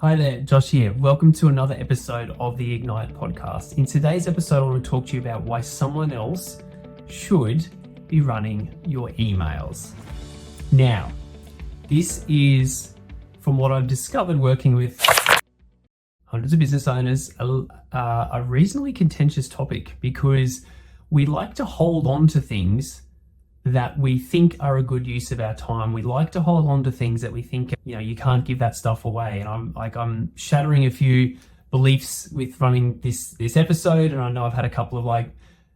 Hi there, Josh here. Welcome to another episode of the Ignite podcast. In today's episode, I want to talk to you about why someone else should be running your emails. Now, this is, from what I've discovered working with hundreds of business owners, a reasonably contentious topic because we like to hold on to things that we think are a good use of our time. We like to hold on to things that we think, you can't give that stuff away. And I'm shattering a few beliefs with running this episode. And I know I've had a couple of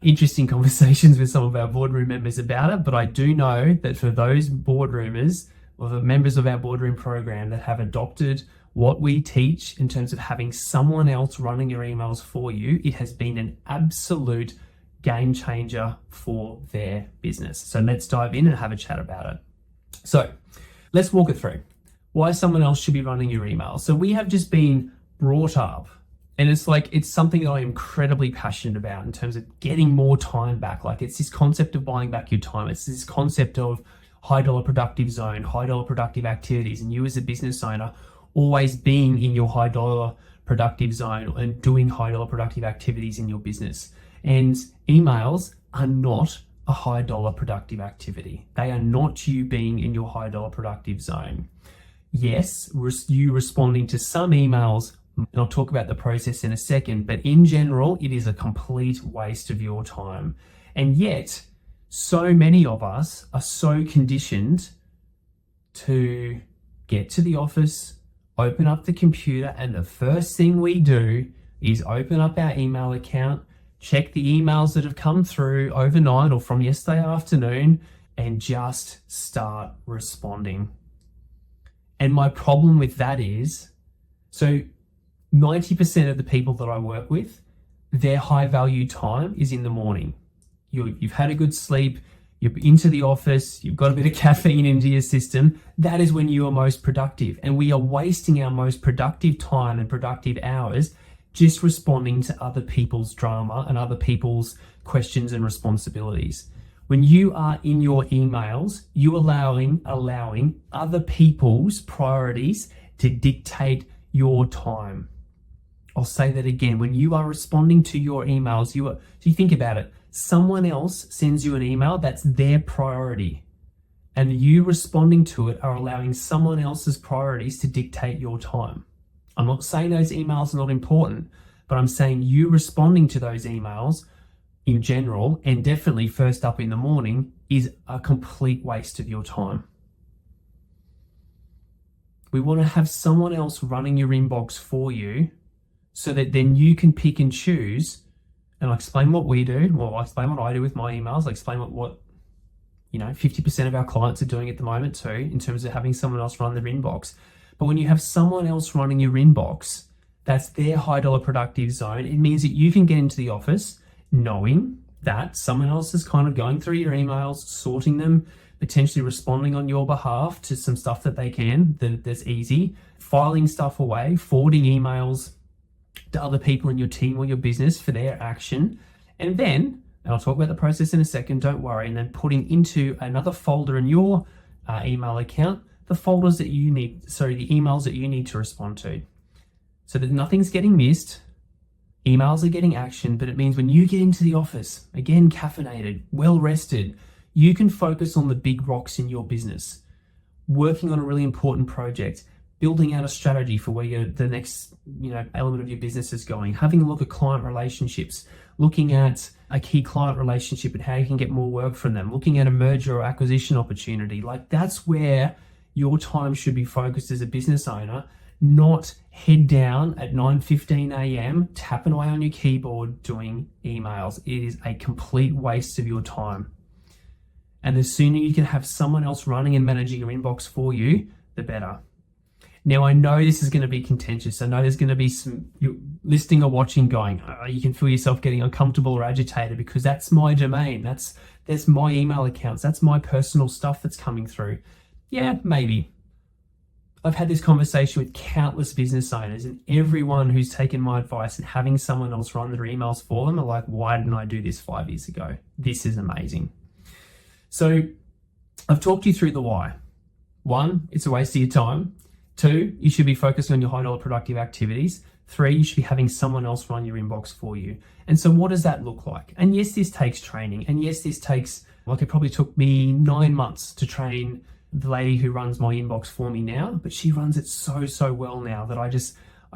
interesting conversations with some of our boardroom members about it, but I do know that for those boardroomers or the members of our boardroom program that have adopted what we teach in terms of having someone else running your emails for you, it has been an absolute game changer for their business. So let's dive in and have a chat about it. So let's walk it through. Why someone else should be running your email. So we have just been brought up, and it's something that I'm incredibly passionate about in terms of getting more time back. It's this concept of buying back your time. It's this concept of high dollar productive zone, high dollar productive activities, and you as a business owner always being in your high dollar productive zone and doing high dollar productive activities in your business. And emails are not a high dollar productive activity. They are not you being in your high dollar productive zone. Yes, you responding to some emails, and I'll talk about the process in a second, but in general, it is a complete waste of your time. And yet, so many of us are so conditioned to get to the office, open up the computer, and the first thing we do is open up our email account, check the emails that have come through overnight or from yesterday afternoon, and just start responding. And my problem with that is, so 90% of the people that I work with, their high value time is in the morning. You've had a good sleep, you're into the office, you've got a bit of caffeine into your system. That is when you are most productive. And we are wasting our most productive time and productive hours just responding to other people's drama and other people's questions and responsibilities. When you are in your emails, you allowing other people's priorities to dictate your time. I'll say that again. When you are responding to your emails, so you think about it, someone else sends you an email, that's their priority. And you responding to it are allowing someone else's priorities to dictate your time. I'm not saying those emails are not important, but I'm saying you responding to those emails in general, and definitely first up in the morning, is a complete waste of your time. We want to have someone else running your inbox for you so that then you can pick and choose. And I'll explain what we do. Well, I'll explain what I do with my emails. I'll explain what 50% of our clients are doing at the moment too, in terms of having someone else run their inbox. But when you have someone else running your inbox, that's their high dollar productive zone. It means that you can get into the office knowing that someone else is kind of going through your emails, sorting them, potentially responding on your behalf to some stuff that they can, that's easy, filing stuff away, forwarding emails to other people in your team or your business for their action. And then, and I'll talk about the process in a second, don't worry, and then putting into another folder in your email account, the emails that you need to respond to. So that nothing's getting missed, emails are getting action, but it means when you get into the office, again, caffeinated, well rested, you can focus on the big rocks in your business, working on a really important project, building out a strategy for where the next element of your business is going, having a look at client relationships, looking at a key client relationship and how you can get more work from them, looking at a merger or acquisition opportunity. That's where your time should be focused as a business owner, not head down at 9:15 a.m. tapping away on your keyboard doing emails. It is a complete waste of your time. And the sooner you can have someone else running and managing your inbox for you, the better. Now, I know this is going to be contentious. I know there's going to be some listening or watching going, you can feel yourself getting uncomfortable or agitated because that's my domain. That's my email accounts. That's my personal stuff that's coming through. Yeah, maybe. I've had this conversation with countless business owners, and everyone who's taken my advice and having someone else run their emails for them are like, why didn't I do this 5 years ago? This is amazing. So I've talked you through the why. One, it's a waste of your time. 2, you should be focusing on your high dollar productive activities. 3, you should be having someone else run your inbox for you. And so what does that look like? And yes, this takes training. And yes, this takes, like, it probably took me 9 months to train the lady who runs my inbox for me now, but she runs it so well now that I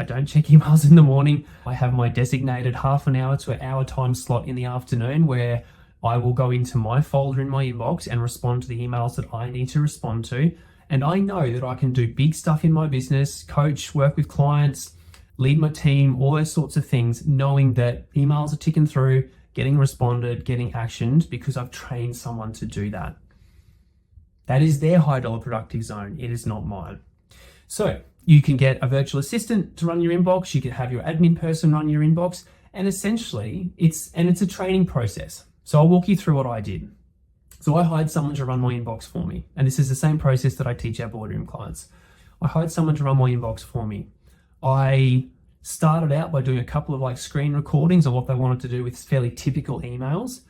don't check emails in the morning. I have my designated half an hour to an hour time slot in the afternoon where I will go into my folder in my inbox and respond to the emails that I need to respond to. And I know that I can do big stuff in my business, coach, work with clients, lead my team, all those sorts of things, knowing that emails are ticking through, getting responded, getting actioned, because I've trained someone to do that. That is their high dollar productive zone. It is not mine. So you can get a virtual assistant to run your inbox. You can have your admin person run your inbox. And essentially it's a training process. So I'll walk you through what I did. So I hired someone to run my inbox for me. And this is the same process that I teach our Boardroom clients. I hired someone to run my inbox for me. I started out by doing a couple of screen recordings of what they wanted to do with fairly typical emails,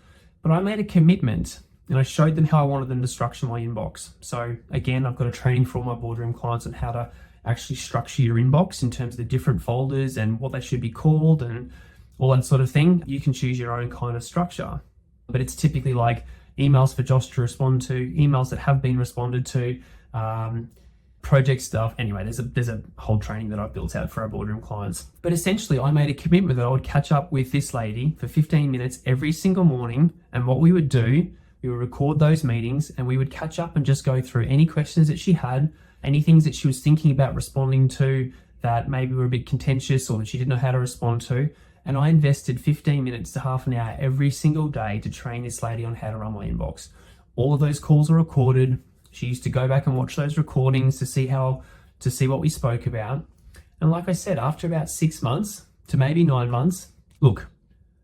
but I made a commitment and I showed them how I wanted them to structure my inbox. So again, I've got a training for all my Boardroom clients on how to actually structure your inbox in terms of the different folders and what they should be called and all that sort of thing. You can choose your own kind of structure, but it's typically like emails for Josh to respond to, emails that have been responded to, project stuff. Anyway, there's a whole training that I've built out for our Boardroom clients. But essentially, I made a commitment that I would catch up with this lady for 15 minutes every single morning. And what we would do, we would record those meetings and we would catch up and just go through any questions that she had, any things that she was thinking about responding to that maybe were a bit contentious or that she didn't know how to respond to. And I invested 15 minutes to half an hour every single day to train this lady on how to run my inbox. All of those calls are recorded. She used to go back and watch those recordings to see what we spoke about. And like I said, after about 6 months to maybe 9 months,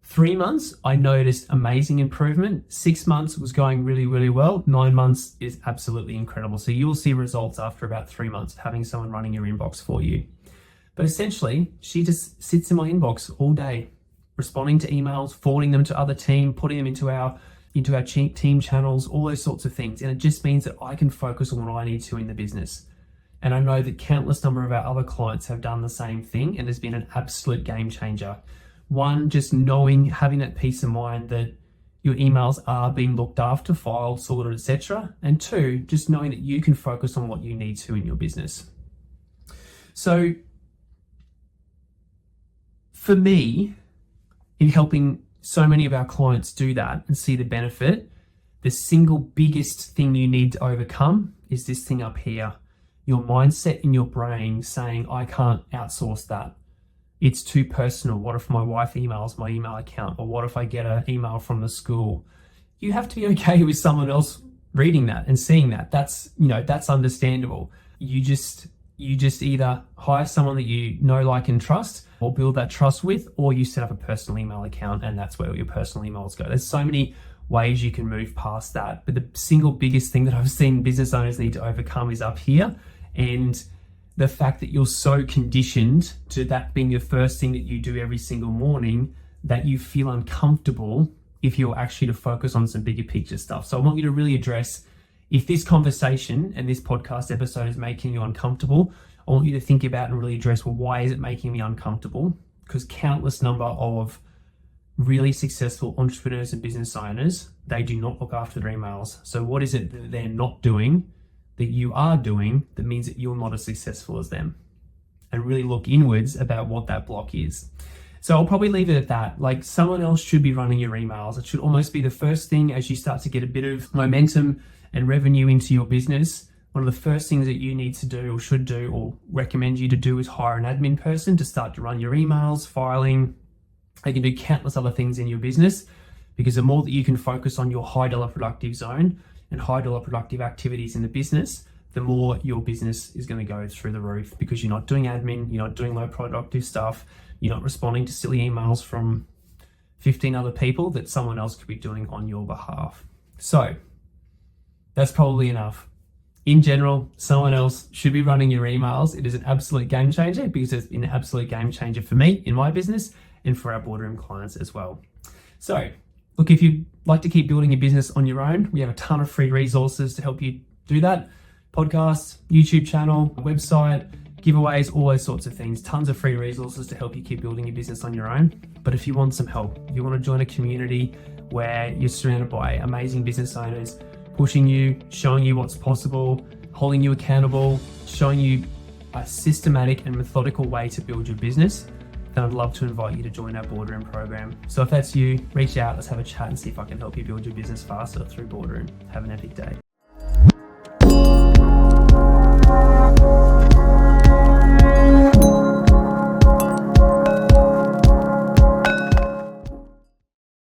3 months, I noticed amazing improvement. 6 months was going really well. 9 months is absolutely incredible. So you'll see results after about 3 months of having someone running your inbox for you. But essentially, she just sits in my inbox all day, responding to emails, forwarding them to other team, putting them into our team channels, all those sorts of things. And it just means that I can focus on what I need to in the business. And I know that countless number of our other clients have done the same thing, and it's been an absolute game changer. One, just knowing, having that peace of mind that your emails are being looked after, filed, sorted, etc. And 2, just knowing that you can focus on what you need to in your business. So for me, in helping so many of our clients do that and see the benefit, the single biggest thing you need to overcome is this thing up here. Your mindset in your brain saying, I can't outsource that. It's too personal. What if my wife emails my email account? Or what if I get an email from the school? You have to be okay with someone else reading that and seeing that. That's understandable. You just either hire someone that you know, like, and trust, or build that trust with, or you set up a personal email account and that's where your personal emails go. There's so many ways you can move past that. But the single biggest thing that I've seen business owners need to overcome is up here. And the fact that you're so conditioned to that being your first thing that you do every single morning that you feel uncomfortable if you're actually to focus on some bigger picture stuff. So I want you to really address, if this conversation and this podcast episode is making you uncomfortable, I want you to think about and really address, well, why is it making me uncomfortable? Because countless number of really successful entrepreneurs and business owners, they do not look after their emails. So what is it that they're not doing that you are doing that means that you're not as successful as them? And really look inwards about what that block is. So I'll probably leave it at that. Like, someone else should be running your emails. It should almost be the first thing as you start to get a bit of momentum and revenue into your business. One of the first things that you need to do or should do or recommend you to do is hire an admin person to start to run your emails, filing. They can do countless other things in your business, because the more that you can focus on your high dollar productive zone and high dollar productive activities in the business, the more your business is going to go through the roof, because you're not doing admin, you're not doing low productive stuff, you're not responding to silly emails from 15 other people that someone else could be doing on your behalf. So that's probably enough. In general, someone else should be running your emails. It is an absolute game changer, because it's been an absolute game changer for me in my business and for our Boardroom clients as well. So look, if you'd like to keep building your business on your own, we have a ton of free resources to help you do that. podcast, YouTube channel, website, giveaways, all those sorts of things. Tons of free resources to help you keep building your business on your own. But if you want some help, if you want to join a community where you're surrounded by amazing business owners, pushing you, showing you what's possible, holding you accountable, showing you a systematic and methodical way to build your business, then I'd love to invite you to join our Boardroom program. So if that's you, reach out, let's have a chat and see if I can help you build your business faster through Boardroom. Have an epic day.